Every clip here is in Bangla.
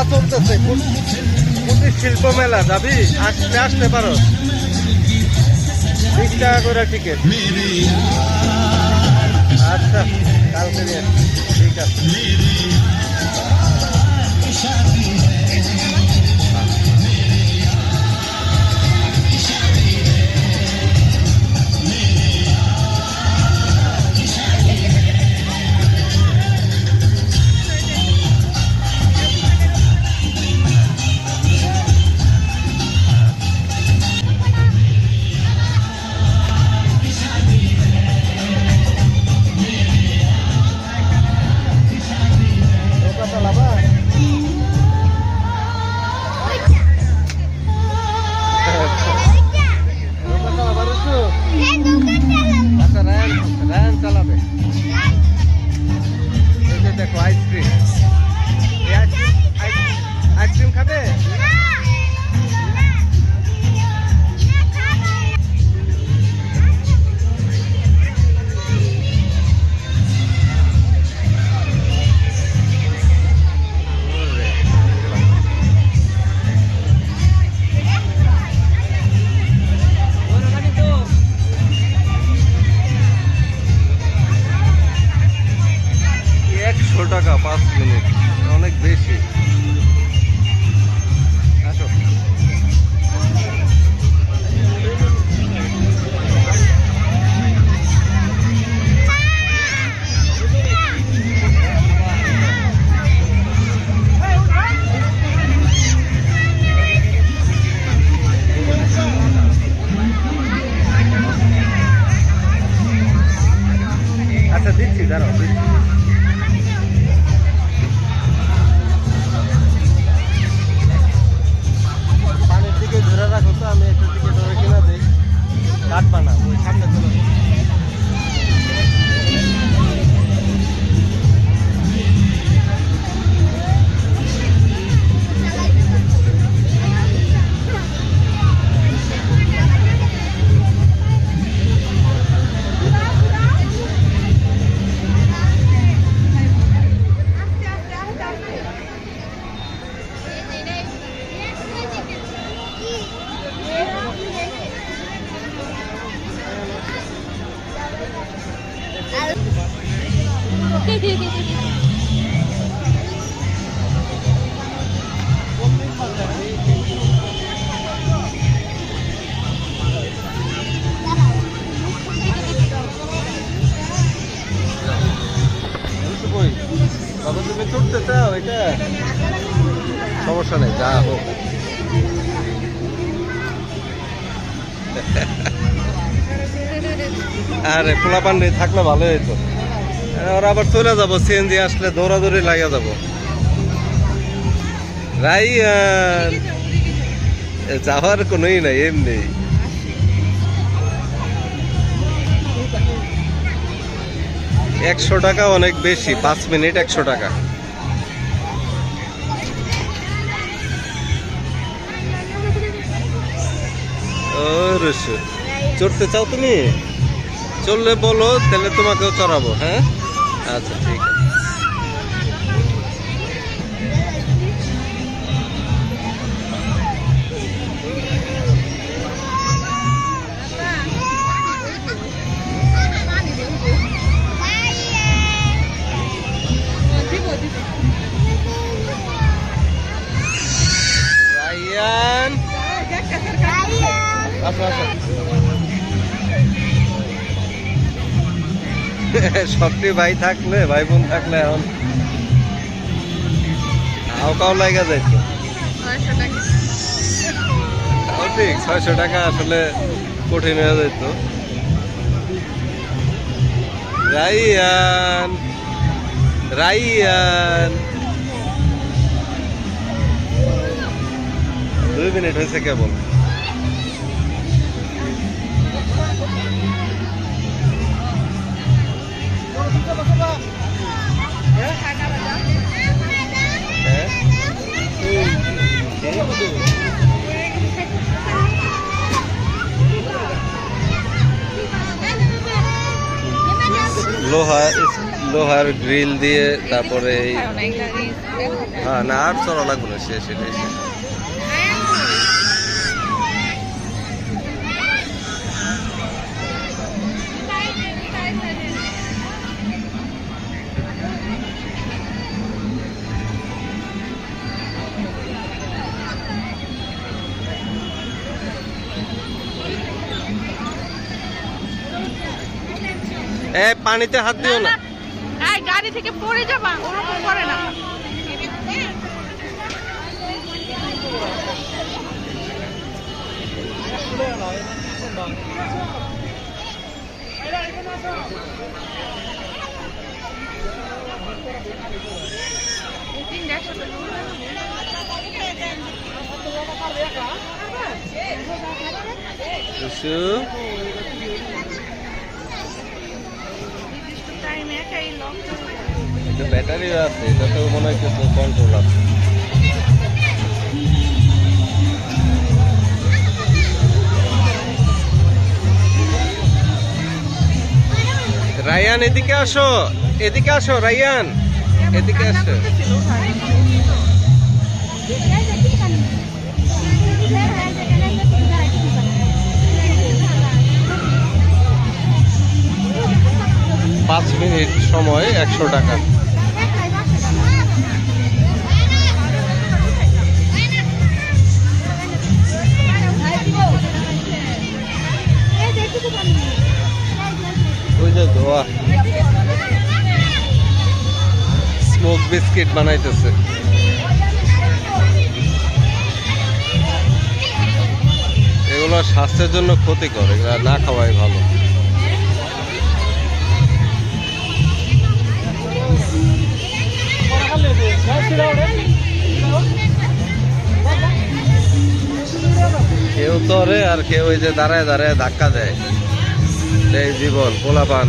মেলা চলতেছে, কুটির শিল্প মেলা, যাবি? আসতে পারো, 20 টাকা করে টিকিট। আচ্ছা, কালকে নিয়ে ঠিক আছে। দেখো আইসক্রিম, আইসক্রিম খাবে? টাকা 5 মিনিট, অনেক বেশি। আসো। আচ্ছা দিচ্ছি, দাঁড়াও দিচ্ছি। ধরে রাখো তো, আমি একটা টিকিট ওরা কিনা দিই, কাটবা না, ওই সামনে চলে। বাবা তুমি চড়তে চাও? এটা সমস্যা নেই, যা হোক। আরে পোলাপান থাকলে ভালো হইতো, ওরা আবার চলে যাবো, সিএনজি আসলে দৌড়াদৌড়ি লাগিয়ে যাবো। রাইয়ান যাওয়ার কোনোই নাই, এমনি 100 টাকা অনেক বেশি, 5 মিনিট 100 টাকা। চড়তে চাও তুমি? চললে বলো, তাহলে তোমাকেও চড়াবো। হ্যাঁ আচ্ছা ঠিক আছে। রাইয়ান আসো আসো। সবটি ভাই থাকলে, ভাই বোন থাকলে এখন কাউ লাগা যাইতো। ঠিক 600 টাকা আসলে কঠিন হয়ে যাইতো। রাইয়ান রাইয়ান 2 মিনিট হয়েছে কেবল। लोहा লোহার গ্রিল দিয়ে তারপরে হ্যাঁ না আর চলা লাগবে না শেষ এটাই শেষ। পানিতে হাত দিও না, গাড়ি থেকে পড়ে যাবা, ওরকম করে না। ব্যাটারি আছে, এটা তো মনে হয় কিছু কন্ট্রোল আছে। রায়ান এদিকে আসো, এদিকে আসো রায়ান, এদিকে আসো। পাঁচ মিনিট সময় 100 টাকা। ওই যে ধোয়া স্মোক বিস্কিট বানাইতেছে। এগুলো স্বাস্থ্যের জন্য ক্ষতিকর, এগুলো না খাওয়াই ভালো। কেউ তরে আর কেউ ওই যে দাঁড়ায় দাঁড়ায় ধাক্কা দেয়। এই জীবন পোলাপান।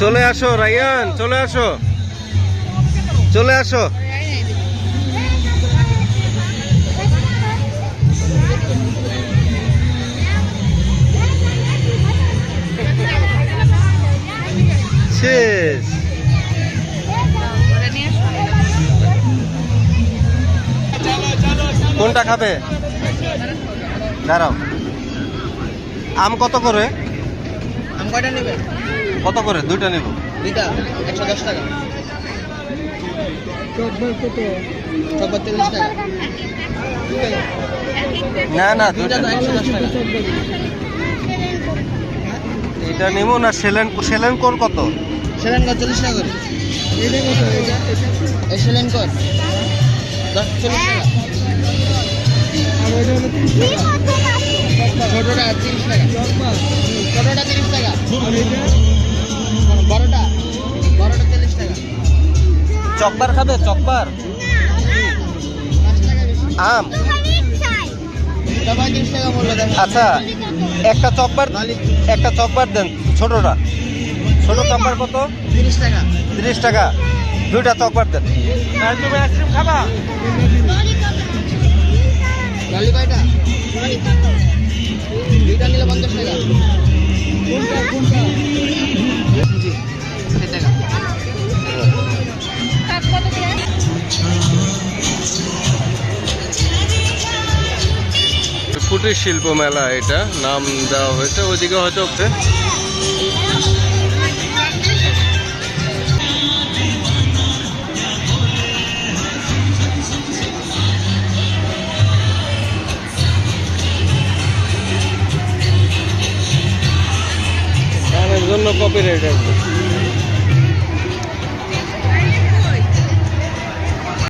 চলে আসো রায়ান, চলে আসো, চলে আসো। শেষ। কোনটা খাবে? দাঁড়াও। আম কত করে? আম কয়টা নেবে? কত করে? দুইটা নেব। দুইটা 110 টাকা। চকবার কত? চকবার 30 টাকা। না না, দুইটা 110 টাকা। এটা নেব না। সেলেন কোর কত? সেলেন কর 40 টাকা করে। এইটা কত? এই সেলেন কর 40 টাকা। আর ওইটা হলো 30 টাকা। ছোটটা 30 টাকা। ছোটটা 30 টাকা। বড়টা 40 টাকা। চকবার খাবে? চকবার 5 টাকা বেশি। আম 35 টাকা মূল্য দেখেন। আচ্ছা, একটা চকবার দেন। ছোটটা, ছোট চকবার কত? 30 টাকা। 30 টাকা। দুইটা চকবার দেন। তুমি আইসক্রিম খাবা? লালি কয়টা? দুইটা নিলে 50 টাকা। কোনটা? জি 60 টাকা। কুটির শিল্প মেলা, এটা নাম দেওয়া হয়েছে। ওইদিকে হয়তো কপিরাইট আসবে।